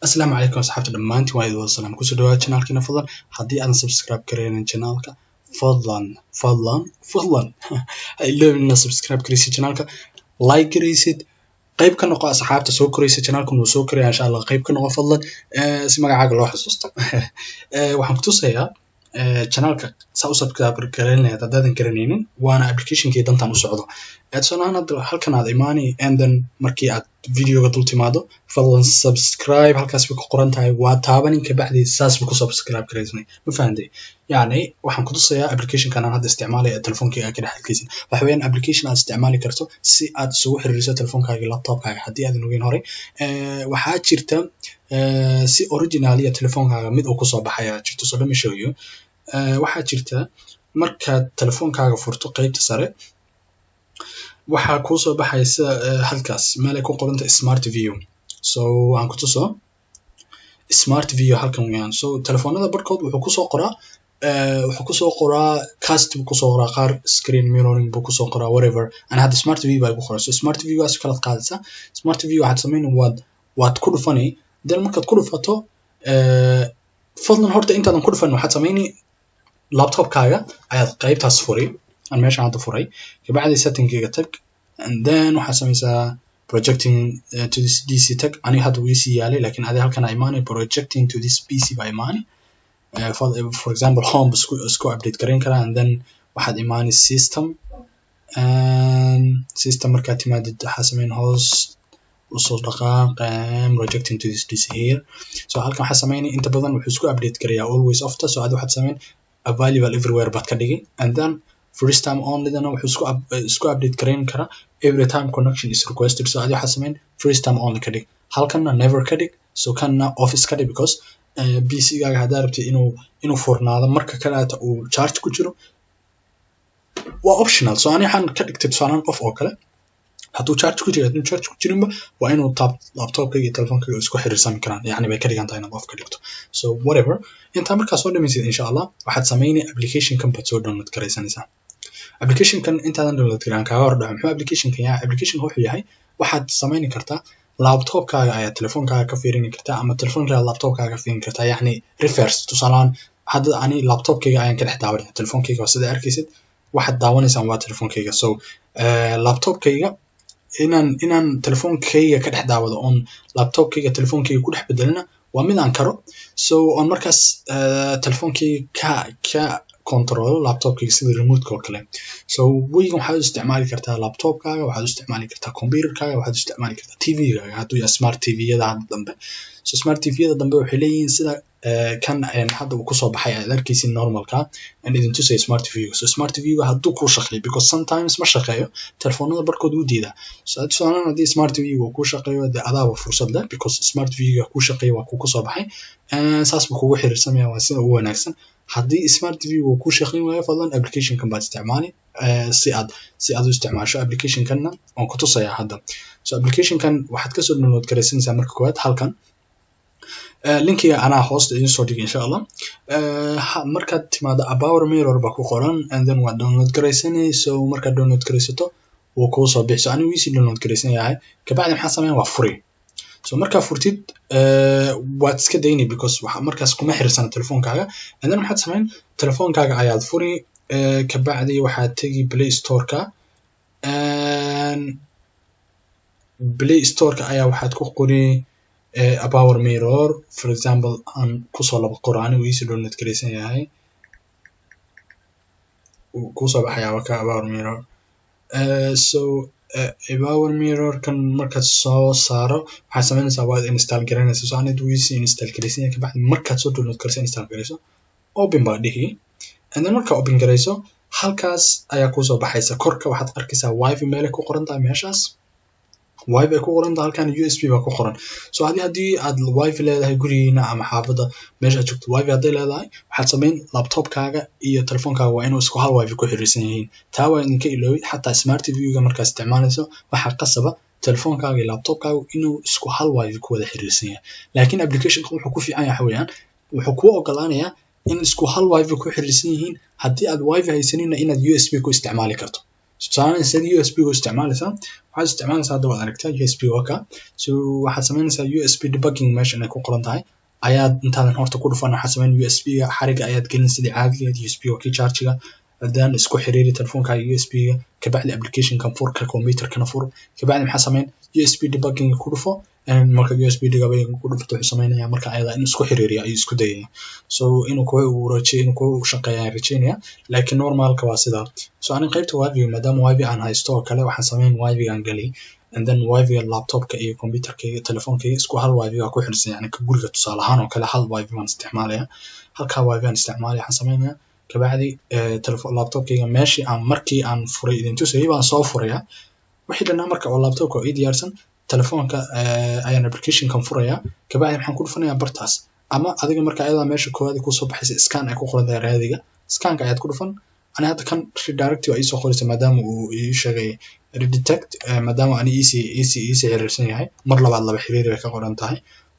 السلام عليكم أصحاب دمانتي وايد والسلام كل سدوا channel كنا فضلا حدي أنا سبسكرايب كرين channel كا فضلا اللي إنه سبسكرايب كريسي channel كا لايك كريسيد قيب كنا قا أصحاب تسوق كريسي channel كنا وسوق كري إن شاء الله قيب كنا فضلا اسمه عاقل واحد صوصته وحنكتوس هي channel كا سأوصل كرين هذا دادن كرينين وأنا application كي دمتان وسعوده أتصنع أنا halkan aad imaani and then markii aad videoga dul timaado fadlan subscribe halkaas way ku qoran tahay waa taaban in ka bacdi saas ku subscribe gareysnay ma fahanday yani waxaan ku tusayaa application kan aan hadda isticmaalay telefonkayga ka dhaxalkiisa waxa weeyaan application aad isticmaali karto si aad isugu xiriiriso telefonkaaga laptopkaaga hadii aad nugeen hore waxa jirta si original iyo telefonkaaga mid uu ku soo baxaya jirto soo lama sheegayo waxa jirta marka telefonkaaga furto qaybta sare waxa ku soo baxaysa halkaas meel ay ku qoranta smart view so aan ku tuso smart view halkan weeyaan so telefoonada barkood wuxuu ku soo qoraa cast ku soo qoraa qaar screen mirroring buu ku soo qoraa whatever ana hadda smart view baa ku qoraa so smart view aas kala qaadaysa smart view waxaad sameeyeen waad ku dhufani dan markaad ku dhufato fadlan horta intaadan ku dhufan waxaad sameeyeen laptopkaaga ayaad qaybtaas furay أنا ماشي عند فري كبعد setting كي تك and then وحسميها projecting to this DC tag أنا هاد VC يالي لكن هذا هل كان إيماني projecting to this PC بإيماني for example home بسكو update كرين كلا and then واحد إيماني system and system مركاتي مادة حسمين host وصل رقم projecting to this DC here so هل كان حسميني أنت بدن وحسكو update كريا always after so هذا واحد سمين available everywhere بتكديجي and then first time only then wuxuu isku update gareyn kara every time connection is requested so adiga xasameyn first time only kadig halkana never kadig so kana office kadig because PC gaaga hadaa rabtay inuu furnaado marka kale uu charge ku jiro waa optional so ani waxaan ka dhigtay tusaalaan qof oo kale haduu charge ku jirinba waa inuu laptopkayga iyo telefonkayga isku xiriirsan karaan yani bay ka dhigan tahay inaad off ka dhigto so whatever inta markaa soo dhamaysid insha Allah waxaad sameynay application kan baad soo download gareysanaysaa application kan intaadan download garan ka hor dhaxo application kan wuxuu yahay waxaad sameyn kartaa laptopkaaga ayaa telefonkaaga ka fiirin kartaa ama telefonkaaga laptopkaaga ka fiirin kartaa yani reverse tusaalaan hadda ani laptopkayga ayaan ka dhex daawanay telefonkayga sida arkaysid waxaad daawanaysaa waa telefonkayga so laptopkayga inaan telefonkayga ka dhex daawado on laptopkayga telefonkayga ku dhex bedelina waa mid aan karo so on markaas telefonkayga ka control laptopkayga sida remote oo kale so wayga waxaad isticmaali kartaa laptopkaaga waxaad isticmaali kartaa computerkaaga waxaad isticmaali kartaa TV-gaaga haduu yahay smart TV-yada dambe so smart TV-yada dambe waxay leeyihiin sida kan hadda uu ku soo baxay aad arkaysid normalka and idin tusay smart TV so smart TV haduu ku shaqeeyo because sometimes ma shaqeeyo telefoonada barkood u diida so tusaalaan hadii smart TV uu ku shaqeeyo adaaba fursad leh because smart TV ku shaqeeyo waa ku soo baxay saas buu kugu xiriirsamaya waa sida ugu wanaagsan hadii smart TV uu ku shaqeyn waayo fadlan application kan baad isticmaali si aad u isticmaasho application kanna oo ku tusaya hadda so application kan waxaad ka soo download gareysanaysaa marka koowaad halkan linkiga ana host idin soo dhigay insha Allah markaad timaado about mirror ba ku qoran and then waa download gareysanaysaa so markaad download gareysato wuu ku soo bixi so ani wisi download gareysanayay ka bacdi maxaa sameeyay waa free so marka furtid waad iska daynay because waxa markaas kuma xiriirsan telefonkaaga and then waxaad sameyn telefonkaaga ayaad furi ka bacdi waxaad tagi Play Store-ka ayaa waxaad ku qori about mirror for example aan ku soo laba qoraan oo isi download gareysan yahay ku soo baxaya ka about mirror so about mirror kan markaad soo saaro waxaad sameynaysaa waad install gareynaysaa so aanad wisi install gareysan yahay ka bacdi markaad soo download gareysan install gareyso open baa dhihi and then marka open gareyso halkaas ayaa ku soo baxaysa korka waxaad arkaysaa wifi meel ku qoran tahay meeshaas wifi ku qoran tahay halkan USB baa ku qoran so hadii aad wifi leedahay gurigiina ama xaafada meesha joogto wifi hadii leedahay waxaad sameyn laptopkaaga iyo telefonkaaga waa inuu isku hal wifi ku xiriirsan yihiin taa waa idinka iloobi xataa smart TV-ga markaad isticmaalayso waxa qasaba telefonkaaga iyo laptopkaaga inuu isku hal wifi ku wada xiriirsan yahay laakiin application wuxuu ku fiican yahay weeyaan wuxuu ku ogolaanayaa in isku hal wifi ku xiriirsan yihiin hadii aad wifi haysanina inaad USB ku isticmaali karto tusaale sida USB u isticmaalaysaa waxaad isticmaalaysaa hadda waad aragtaa USB waka so waxaad samaynaysaa USB debugging meesha inay ku qoran tahay ayaad intaadan horta ku dhufan waxaad samayn USB ga xariga ayaad gelin sidii caadiga USB waa kii charge-ga hadaan isku xiriiri telefonkaaga USB ga kabacdi application kan fur ka computer kana fur kabacdi maxaa samayn USB debugging ku dhufo marka USB debugging ku dhufto wuxuu sameynaya marka ayada in isku xiriiriyo ay isku dayay so inuu ku uurajiyo inuu ku shaqeeyo rajaynaya laakiin normalka waa sida so aan qaybta wifi maadaama wifi aan haysto oo kale waxaan sameyn wifi aan gali and then wifi laptopka iyo computerkayga telefonkayga isku hal wifi ku xirsan yani ka guriga tusaale ahaan oo kale hal wifi aan isticmaalaya halka wifi aan isticmaalaya waxaan sameynaya kabacdi telefoon laptopkayga meeshii aan markii aan furay idin tusayay baan soo furaya wixii dhanaa marka oo laptopka ii diyaarsan telefoonka ayaan application kan furaya kabacdi waxaan ku dhufanayaa bartaas ama adiga marka ayada meesha koowaad ku soo baxaysa scan ay ku qoran tahay raadiga scanka ayaad ku dhufan ana hadda kan redirect waa soo qoraysa maadaama uu ii sheegay redetect maadaama aan EC xiriirsan yahay mar labaad laba xiriir ay ka qoran tahay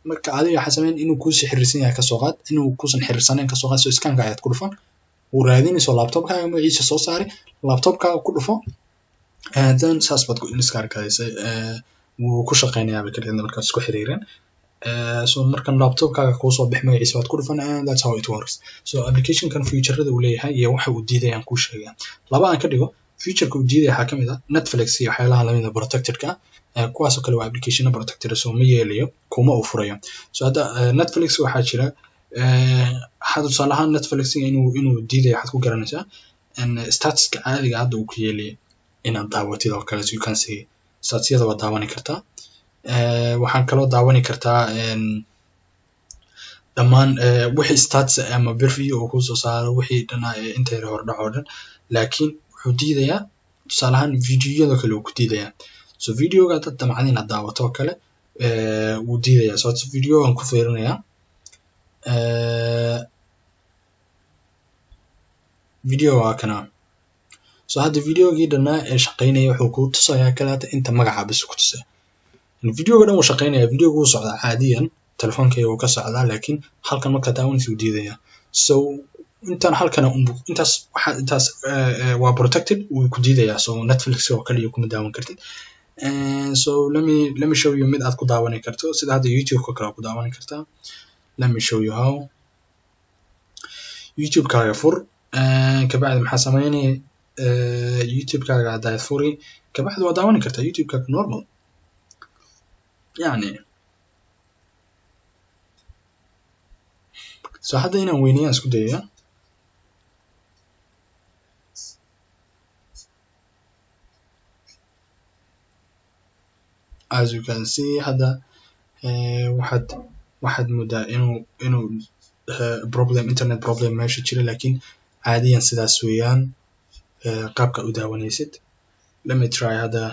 marka adiga waxa sameyn inuu ku sii xiriirsan yahay ka soo qaad inuu ku san xiriirsaneen ka soo qaad so scanka ayaad ku dhufan uu raadinayso laptopkaaga magaciisa soo saari laptopkaaga ku dhufo and then saas baad ku iskaarkaysay wuu ku shaqeynayaa kadibna markaad isku xiriireen so markan laptopkaaga ku soo bix magaciisa waad ku dhufan and that's how it works so application kan feature-rada uu leeyahay iyo waxa uu diidayaan ku sheegaa laba aan ka dhigo feature-ka uu diidaya waxa kamid ah Netflix iyo waxyaalaha lamida protected-ka kuwaas oo kale waa application protected so ma yeelayo kuma uu furayo so hadda Netflix waxa jira hada tusaalahaan Netflix inuu diidayo waxaad ku garanaysaa in status-ka caadiga hadda uu ku yeelay inaad daawatid oo kale you can see status-yada waa daawani kartaa waxaan kaloo daawani kartaa dhammaan wixii status ama preview oo ku soo saaro wixii dhanaa intay hordhac oo dhan laakiin wuxuu diidayaa tusaalahaan video-yada kale uu ku diidayaa so video-ga dad damacad inaad daawato oo kale wuu diidayaa so video aan ku fiirinayaa video waa kana so hadda videogii dhanaa ee shaqeynaya wuxuu ku tusayaa kalaata inta magaca bas ku tusay videoga dhan uu shaqeynaya videoga uu socdaa caadiyan telefonkayga uu ka socdaa laakiin halkan marka daawanaysa uu diidaya so intaan halkan intaas waa protected uu ku diidaya so Netflix oo kale kuma daawan kartid so let me show you mid aad ku daawan karto sida hadda YouTube ka kale ku daawan kartaa let me show you how YouTube kaaga fur kabacdi maxaa sameynay YouTube kaaga hadaad furi kabacdi waa daawan kartaa YouTube kaaga normal يعني so hadda inaan weyniyaan isku dayaya as you can see hadda waxaad moodaa inuu problem internet problem meesha jira laakiin caadiyan sidaas weeyaan qaabka u daawanaysid let me try hadda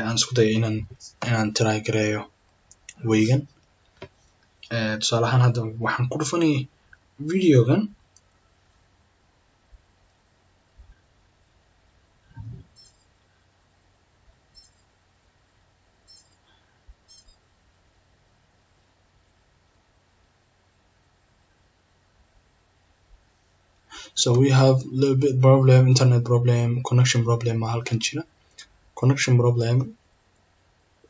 aan isku dayo inaan try gareeyo waygan tusaale ahaan hadda waxaan ku dhufanay videogan so we have a little bit problem internet problem connection problem halkan jira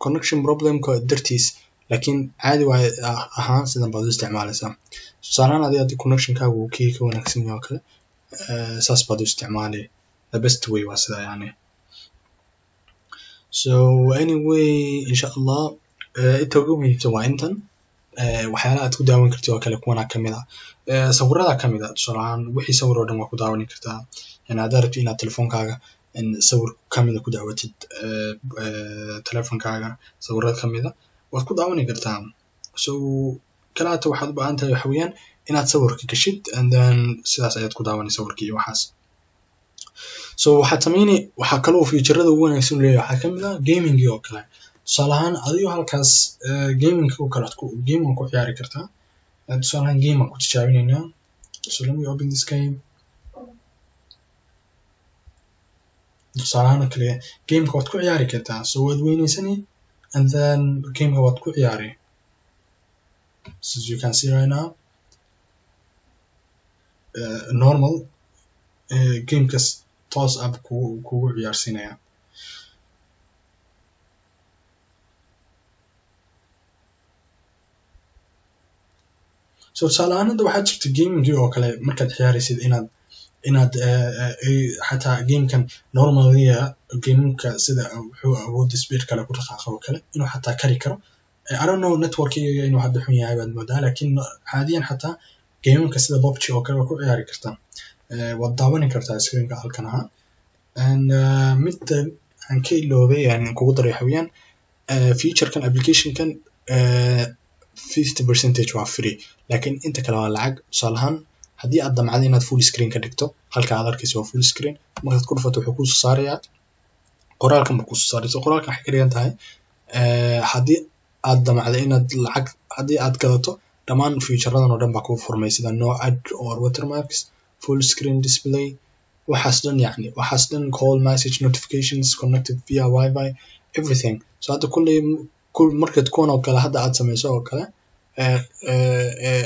connection problem ka dartiis laakiin caadi waa ahaan sidan baad u isticmaalaysaa tusaalahaan adiga connection kaagu uu ka wanaagsan yahay oo kale saas baad u isticmaalay the best way waa sida yani so anyway insha Allah inta ugu muhiimsan waa intan waxyaalaha aad ku daawan kartid oo kale kuwana kamid ah sawirada kamid ah tusaalahaan wixii sawir oo dhan waa ku daawan kartaa yani aad rabtid inaad telefonkaaga sawir kamid ah ku daawatid telefonkaaga sawirada kamid ah waad ku daawan kartaa so kalaata waxaad u baahan tahay waxa weeyaan inaad sawirka gashid and then sidaas ayaad ku daawanaysaa sawirka iyo waxaas so waxaad sameynay waxa kale oo feature-rada ugu wanaagsan leeyahay waxa kamid ah gaming oo kale tusaalahaan adiga halkaas gaming oo kale game ku ciyaari kartaa tusaalahaan game ku tijaabinaynaa so let me open this game tusaalahaan kale game ku ciyaari kartaa so waad weynaysani and then game waad ku ciyaari so as you can see right now normal game kas toos ab kugu ciyaarsiinaya. So tusaale ahaan hadda waxaa jirta gamingii oo kale markaad ciyaaraysid inaad xataa gamekan normaliya gameka sida wuxuu awood speed kale ku dhaqaaqa oo kale inuu xataa kari karo. I don't know networkiga inuu hadda xun yahay baad moodaa, laakiin caadiyan xataa gameka sida PUBG oo kale waa ku ciyaari kartaa. waad daawan kartaa screenka halkan ahaa. And midda aan ka iloobay yani kugu daray xawiyaan featurekan applicationkan 50% waa free, laakiin inta kale waa lacag. tusaale ahaan haddii aad damcdo inaad full screen ka dhigto, halka aad arkayso waa full screen, markaad ku dhufato wuxuu kusoo saarayaa qoraalkan buu kusoo saaraya. so qoraalkan waxay ka dhigan tahay haddii aad damcdo inaad lacag haddii aad gadato dhammaan featureadan oo dhan baa kuu furmay sida no ad or watermarks, full screen display, waxaas dhan yani waxaas dhan call message notifications connected via wifi everything. so hadda markaad kuwan oo kale hadda aad samayso oo kale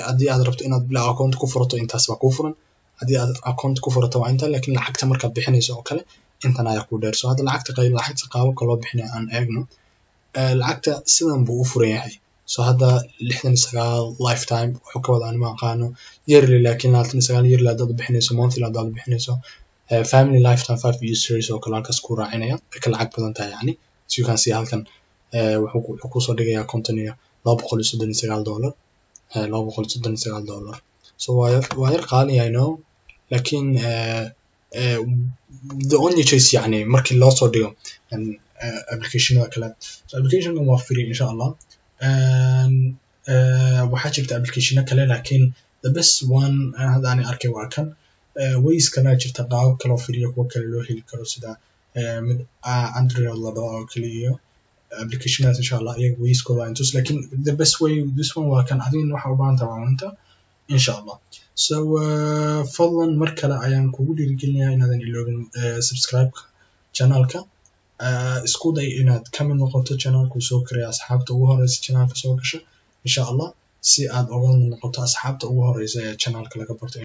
haddii aad rabto inaad bila account ku furato intaas baa kuu furan, haddii aad account ku furato waa inta, laakiin lacagta markaad bixinayso oo kale intan ayaa ku dheer. so hadda lacagta qaababka loo bixinayo aan eegno. lacagta sidan buu u furan yahay. so hadda 69 lifetime wuxuu ka wada anima aqaano yearly, laakiin 29 yearly haddaad bixinayso, monthly haddaad bixinayso, family lifetime 5 years series oo kale halkaas ku raacinaya ka lacag badan tahay yani. so you can see halkan wuxuu kusoo dhigayaa $239 $239. so waa yar qaali I know, laakiin the only choice yani markii loo soo dhigo applicationada kale. so applicationkan waa free insha Allah. waxaa jirta applicationo kale, laakiin the best one hadda aan arkay waa kan. ways kana jirta qaabab kale oo free kuwa kale loo heli karo sida mid Android la dhaho oo kale iyo applicationadas insha Allah iyaga wayskooda intus, laakiin the best way this one waa kan. adiga waxa u baahan tahay waa inta insha Allah. so fadlan mar kale ayaan kugu dhiirigelinayaa inaadan iloobin subscribe channelka. isku day inaad ka mid noqoto channelku soo koraya asxaabta ugu horeysa channelka soo gasha insha Allah, si aad uga noqoto asxaabta ugu horeysa ee channelka laga barto.